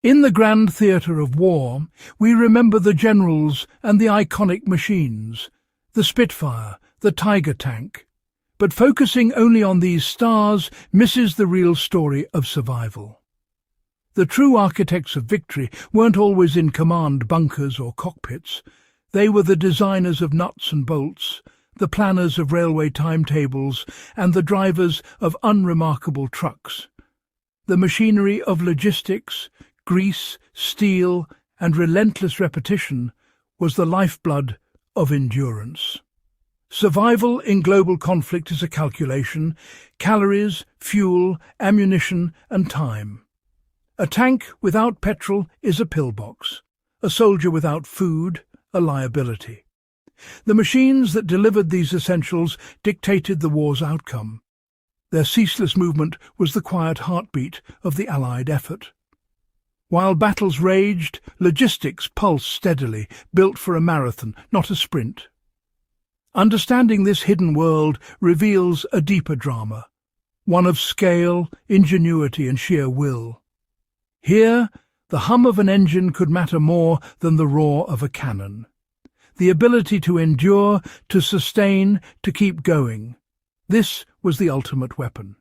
In the grand theatre of war, we remember the generals and the iconic machines, the Spitfire, the Tiger tank. But focusing only on these stars misses the real story of survival. The true architects of victory weren't always in command bunkers or cockpits. They were the designers of nuts and bolts, the planners of railway timetables, and the drivers of unremarkable trucks. The machinery of logistics, grease, steel, and relentless repetition was the lifeblood of endurance. Survival in global conflict is a calculation: calories, fuel, ammunition, and time. A tank without petrol is a pillbox. A soldier without food, a liability. The machines that delivered these essentials dictated the war's outcome. Their ceaseless movement was the quiet heartbeat of the Allied effort. While battles raged, logistics pulsed steadily, built for a marathon, not a sprint. Understanding this hidden world reveals a deeper drama, one of scale, ingenuity, and sheer will. Here, the hum of an engine could matter more than the roar of a cannon. The ability to endure, to sustain, to keep going. This was the ultimate weapon.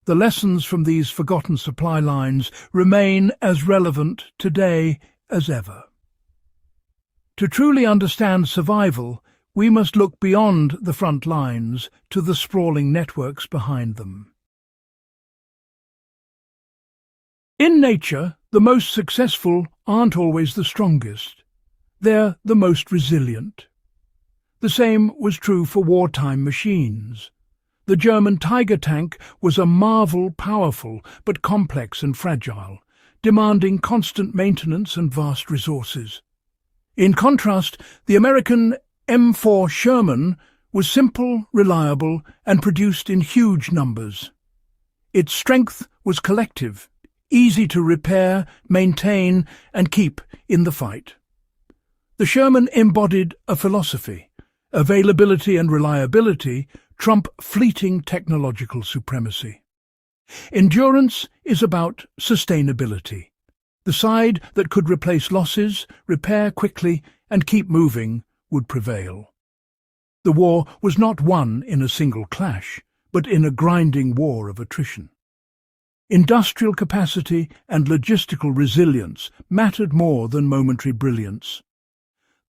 The lessons from these forgotten supply lines remain as relevant today as ever. To truly understand survival, we must look beyond the front lines to the sprawling networks behind them. In nature, the most successful aren't always the strongest. They're the most resilient. The same was true for wartime machines. The German Tiger tank was a marvel, powerful but complex and fragile, demanding constant maintenance and vast resources. In contrast, the American M4 Sherman was simple, reliable, and produced in huge numbers. Its strength was collective, easy to repair, maintain, and keep in the fight. The Sherman embodied a philosophy: availability and reliability trump fleeting technological supremacy. Endurance is about sustainability. The side that could replace losses, repair quickly, and keep moving would prevail. The war was not won in a single clash, but in a grinding war of attrition. Industrial capacity and logistical resilience mattered more than momentary brilliance.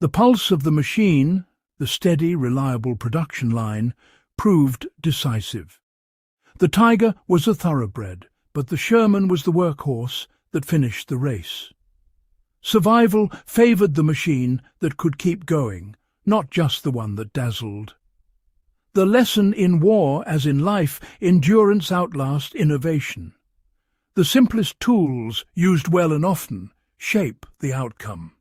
The pulse of the machine, the steady, reliable production line, proved decisive. The Tiger was a thoroughbred, but the Sherman was the workhorse that finished the race. Survival favoured the machine that could keep going, not just the one that dazzled. The lesson in war, as in life, endurance outlasts innovation. The simplest tools, used well and often, shape the outcome.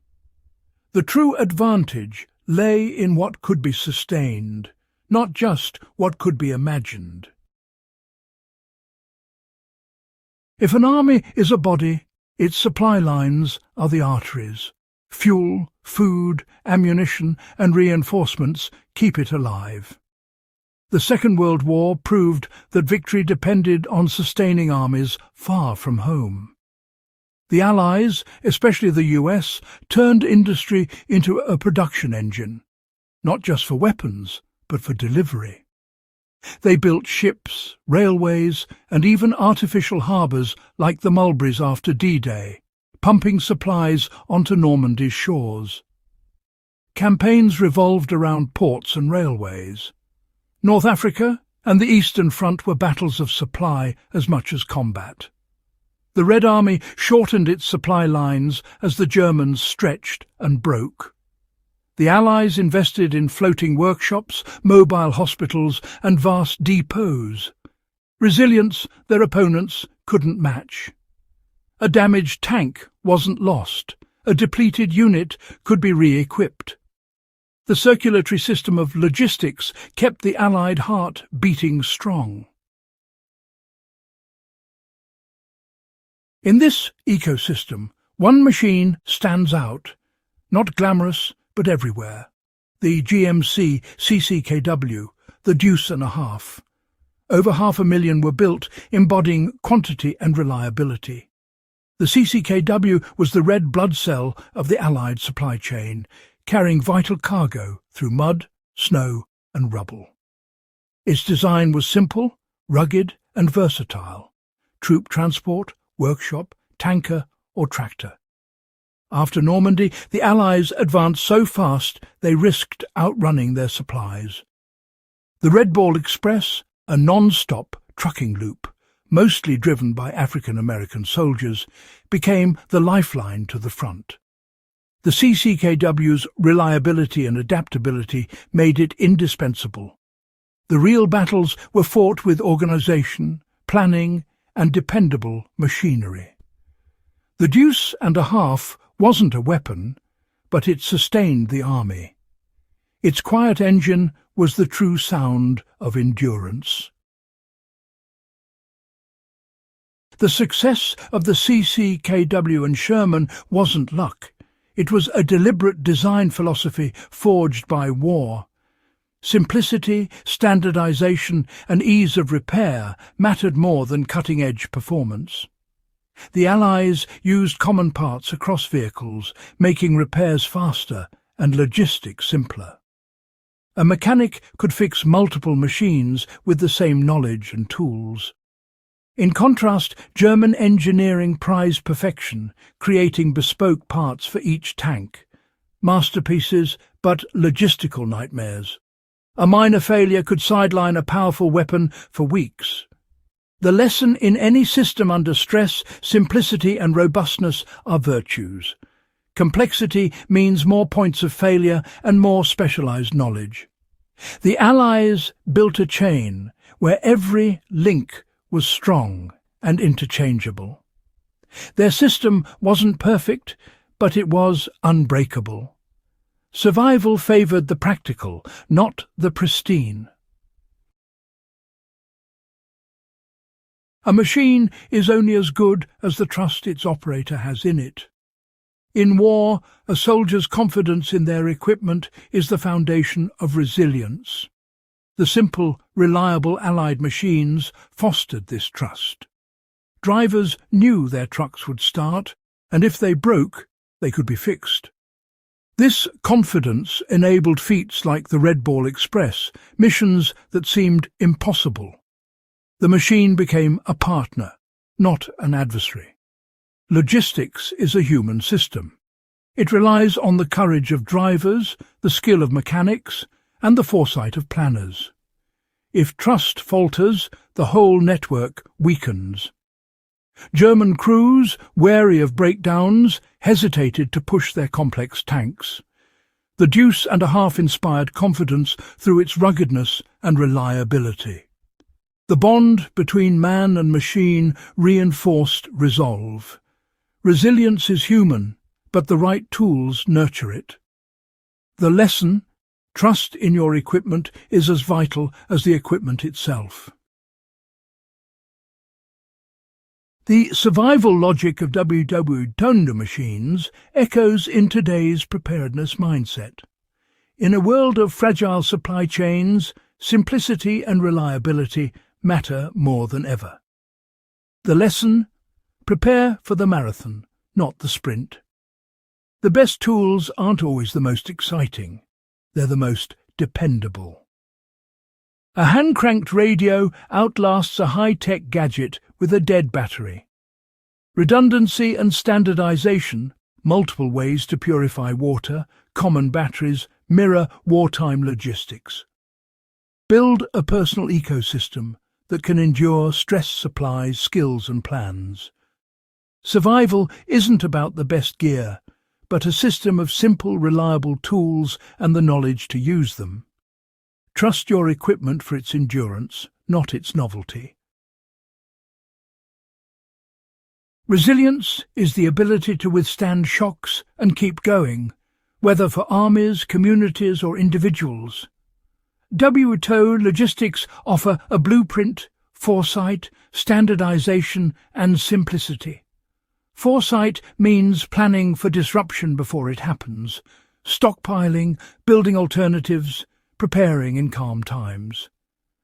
The true advantage lay in what could be sustained, not just what could be imagined. If an army is a body, its supply lines are the arteries. Fuel, food, ammunition, and reinforcements keep it alive. The Second World War proved that victory depended on sustaining armies far from home. The Allies, especially the US, turned industry into a production engine, not just for weapons, but for delivery. They built ships, railways, and even artificial harbours like the Mulberries after D-Day, pumping supplies onto Normandy's shores. Campaigns revolved around ports and railways. North Africa and the Eastern Front were battles of supply as much as combat. The Red Army shortened its supply lines as the Germans stretched and broke. The Allies invested in floating workshops, mobile hospitals, and vast depots. Resilience their opponents couldn't match. A damaged tank wasn't lost. A depleted unit could be re-equipped. The circulatory system of logistics kept the Allied heart beating strong. In this ecosystem, one machine stands out, not glamorous but everywhere. The GMC CCKW, the Deuce and a half. Over 500,000 were built, embodying quantity and reliability. The CCKW was the red blood cell of the Allied supply chain, carrying vital cargo through mud, snow and rubble. Its design was simple, rugged and versatile: troop transport, workshop, tanker or tractor. After Normandy, the Allies advanced so fast they risked outrunning their supplies. The Red Ball Express, a non-stop trucking loop, mostly driven by African-American soldiers, became the lifeline to the front. The CCKW's reliability and adaptability made it indispensable. The real battles were fought with organization, planning, and dependable machinery. The Deuce and a half wasn't a weapon, but it sustained the army. Its quiet engine was the true sound of endurance. The success of the CCKW and Sherman wasn't luck. It was a deliberate design philosophy forged by war. Simplicity, standardization, and ease of repair mattered more than cutting-edge performance. The Allies used common parts across vehicles, making repairs faster and logistics simpler. A mechanic could fix multiple machines with the same knowledge and tools. In contrast, German engineering prized perfection, creating bespoke parts for each tank. Masterpieces, but logistical nightmares. A minor failure could sideline a powerful weapon for weeks. The lesson in any system under stress: simplicity and robustness are virtues. Complexity means more points of failure and more specialized knowledge. The Allies built a chain where every link was strong and interchangeable. Their system wasn't perfect, but it was unbreakable. Survival favored the practical, not the pristine. A machine is only as good as the trust its operator has in it. In war, a soldier's confidence in their equipment is the foundation of resilience. The simple, reliable Allied machines fostered this trust. Drivers knew their trucks would start, and if they broke, they could be fixed. This confidence enabled feats like the Red Ball Express, missions that seemed impossible. The machine became a partner, not an adversary. Logistics is a human system. It relies on the courage of drivers, the skill of mechanics, and the foresight of planners. If trust falters, the whole network weakens. German crews, wary of breakdowns, hesitated to push their complex tanks. The Deuce and a half inspired confidence through its ruggedness and reliability. The bond between man and machine reinforced resolve. Resilience is human, but the right tools nurture it. The lesson: trust in your equipment is as vital as the equipment itself. The survival logic of WWII machines echoes in today's preparedness mindset. In a world of fragile supply chains, simplicity and reliability matter more than ever. The lesson: prepare for the marathon, not the sprint. The best tools aren't always the most exciting. They're the most dependable. A hand-cranked radio outlasts a high-tech gadget with a dead battery. Redundancy and standardization, multiple ways to purify water, common batteries, mirror wartime logistics. Build a personal ecosystem that can endure stress supplies, skills and plans. Survival isn't about the best gear, but a system of simple, reliable tools and the knowledge to use them. Trust your equipment for its endurance, not its novelty. Resilience is the ability to withstand shocks and keep going, whether for armies, communities or individuals. WWII logistics offer a blueprint, foresight, standardization and simplicity. Foresight means planning for disruption before it happens, stockpiling, building alternatives, preparing in calm times.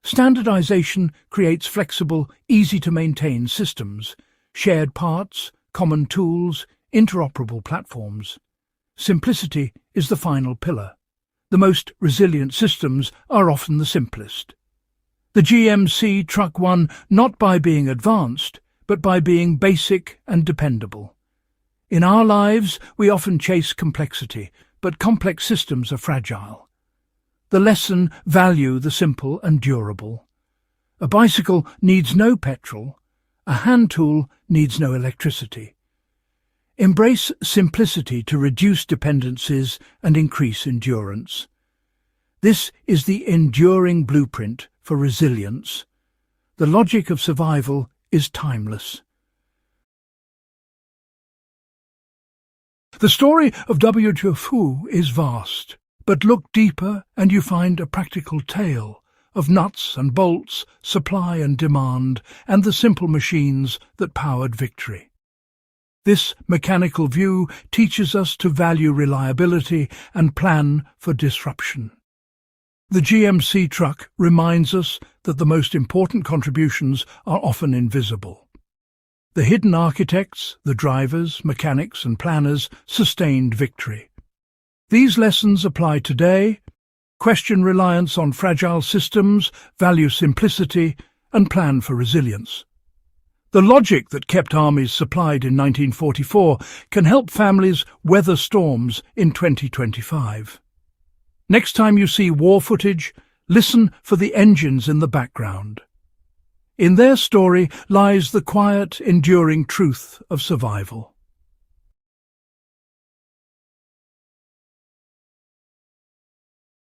Standardization creates flexible, easy-to-maintain systems, shared parts, common tools, interoperable platforms. Simplicity is the final pillar. The most resilient systems are often the simplest. The GMC truck won not by being advanced, but by being basic and dependable. In our lives, we often chase complexity, but complex systems are fragile. The lesson: value the simple and durable. A bicycle needs no petrol. A hand tool needs no electricity. Embrace simplicity to reduce dependencies and increase endurance. This is the enduring blueprint for resilience. The logic of survival is timeless. The story of WWII is vast, but look deeper and you find a practical tale of nuts and bolts, supply and demand, and the simple machines that powered victory. This mechanical view teaches us to value reliability and plan for disruption. The GMC truck reminds us that the most important contributions are often invisible. The hidden architects, the drivers, mechanics and planners sustained victory. These lessons apply today. Question reliance on fragile systems, value simplicity, and plan for resilience. The logic that kept armies supplied in 1944 can help families weather storms in 2025. Next time you see war footage, listen for the engines in the background. In their story lies the quiet, enduring truth of survival.